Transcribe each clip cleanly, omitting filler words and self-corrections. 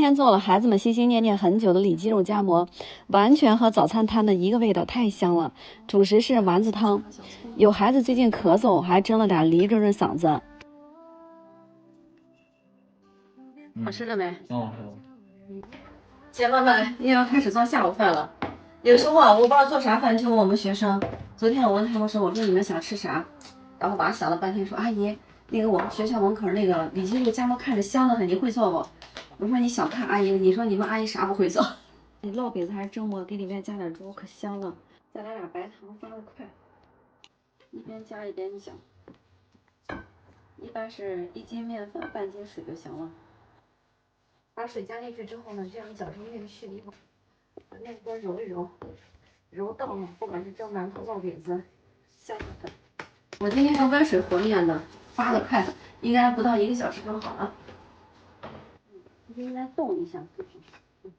天做了孩子们心心念念很久的里脊肉夹馍，完全和早餐摊的一个味道，太香了。主食是丸子汤，有孩子最近咳嗽，还蒸了点梨润润嗓子。好吃了没？姐妹们又要开始做下午饭了。有时候啊，我不知道做啥饭，就问我们学生。昨天我问他们说，我说你们想吃啥？然后娃想了半天说，阿姨，那个我们学校门口那个里脊肉夹馍看着香得很，你会做不？我说你小看阿姨，你说你们阿姨啥不会做？你烙饼子还是蒸馍，给里面加点猪，可香了。再来点白糖，发的快。一边加一边搅。一般是1斤面粉，半斤水就行了。把水加进去之后呢，这样搅成面絮以后，把面锅揉一揉，揉到了，不管是蒸馒头、烙饼子，香的很。我今天用温水和面的，发的快，应该不到1个小时就好了。应该动一下，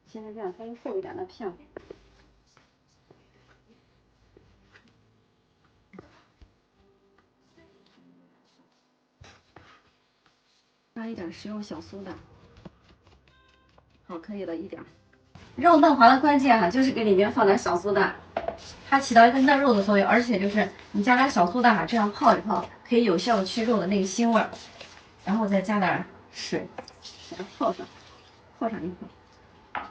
现在这样稍微厚一点的片。加一点食用小苏打。好，可以了，一点。肉嫩滑的关键哈，就是给里面放点小苏打，它起到一个嫩肉的作用，而且就是你加点小苏打，这样泡一泡，可以有效的去肉的那个腥味儿。然后再加点水，给它泡上，泡上一会儿，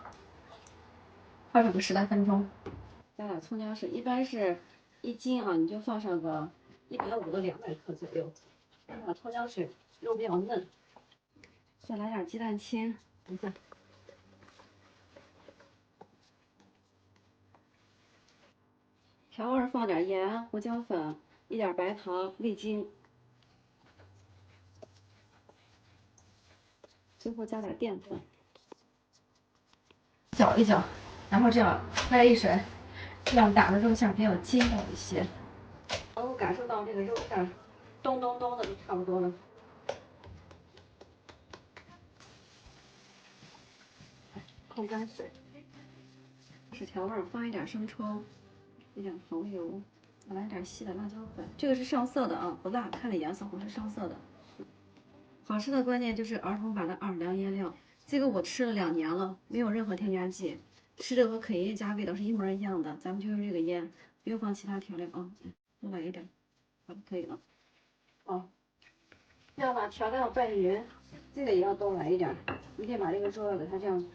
泡上个10来分钟。加点葱姜水，一般是1斤啊，你就放上个150到200克左右。放葱姜水，肉比较嫩。再来点鸡蛋清，等一下。调味放点盐、胡椒粉，一点白糖、味精，最后加点淀粉，搅一搅，然后这样拍一水，让打的肉馅比较筋道一些，能够感受到这个肉馅咚咚咚的就差不多了。控干水，是调味，放一点生抽，一点蚝油，再来点细的辣椒粉。这个是上色的啊，不辣，看着颜色不是上色的。好吃的关键就是儿童版的奥尔良腌料，这个我吃了2年了，没有任何添加剂，吃的和肯爷家味道是一模一样的。咱们就用这个腌，不用放其他调料啊，多来一点，好，可以了。哦，要把调料拌匀，这个也要多来一点，你得把这个肉要给它这样，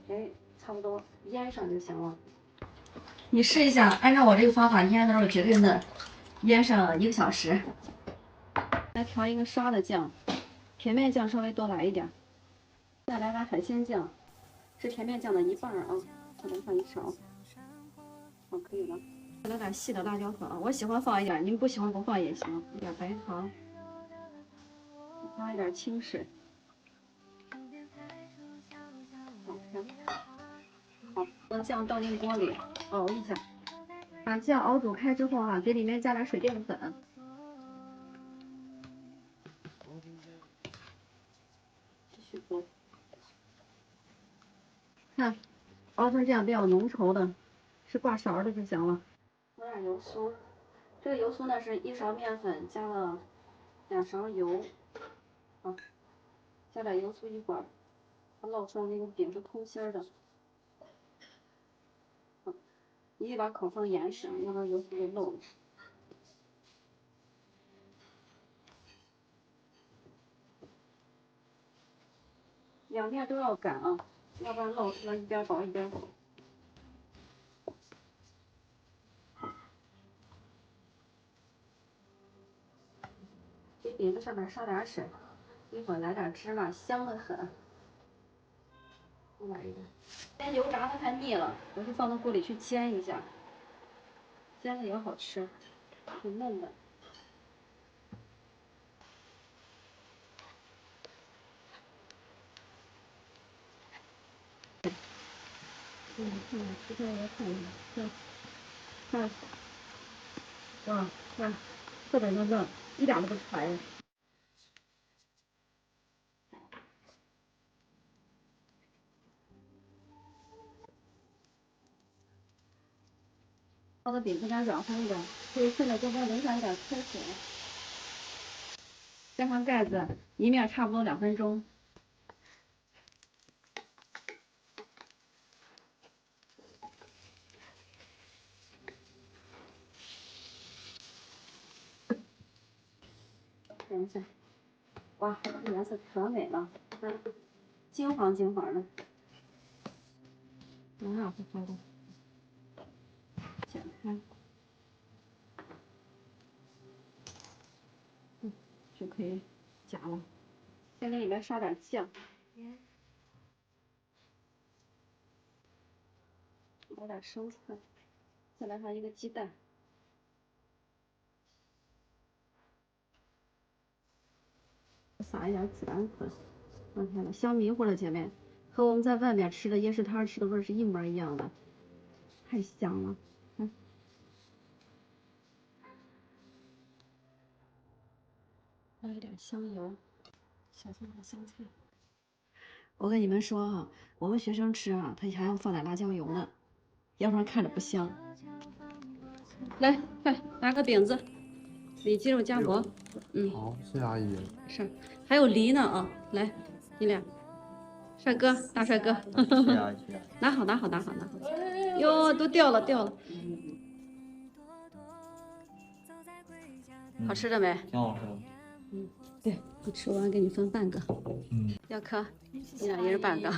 哎，差不多腌上就行了。你试一下，按照我这个方法腌的肉绝对嫩，腌上1个小时。来调一个刷的酱。甜面酱稍微多来一点，再来点海鲜酱，是甜面酱的1半啊，再来上1勺，好，可以了。再来点细的辣椒粉啊，我喜欢放一点，你们不喜欢不放也行。一点白糖，加一点清水，好，把酱倒进锅里熬一下，把酱熬煮开之后啊，给里面加点水淀粉。继续锅。看，熬成这样比较浓稠的，是挂勺的就行了。抹点油酥，这个油酥呢是1勺面粉加了2勺油，好，加点油酥一会儿，它烙出来那个饼是空心的。好，你得把口放严实，要不然油酥就漏了。2面都要擀啊，要不然烙出来一边薄一边厚。给饼子上面撒点水，一会儿来点芝麻，香得很。再来一个。今天油炸的太腻了，我就放到锅里去煎一下，煎的也好吃，挺嫩的。吃出来也看一下，看，哇，看，特别嫩，一点都不柴。泡的饼更加软和一点，可以顺着锅边淋上一点开水，盖上盖子，一面差不多2分钟。等一下，哇，这颜色可美了，嗯，金黄金黄的，啊，不好的，剪开，就可以夹了。先给里面刷点酱，来点生菜，再来上一个鸡蛋。撒一点孜然粉，我天呐，香迷糊了，姐妹，和我们在外面吃的夜市摊吃的味儿是一模一样的，太香了。嗯，来一点香油，小葱和香菜。我跟你们说啊，我们学生吃啊，他还要放点辣椒油呢，要不然看着不香。来，快拿个饼子，里鸡肉夹馍。嗯，好，谢谢阿姨。是，还有梨呢啊，来，你俩。帅哥，大帅哥，拿好，拿好，拿好，拿好。哟，都掉了，掉了。好吃的没？挺好吃的。嗯，对，我吃完给你分半个。嗯，要颗，你俩一人半个。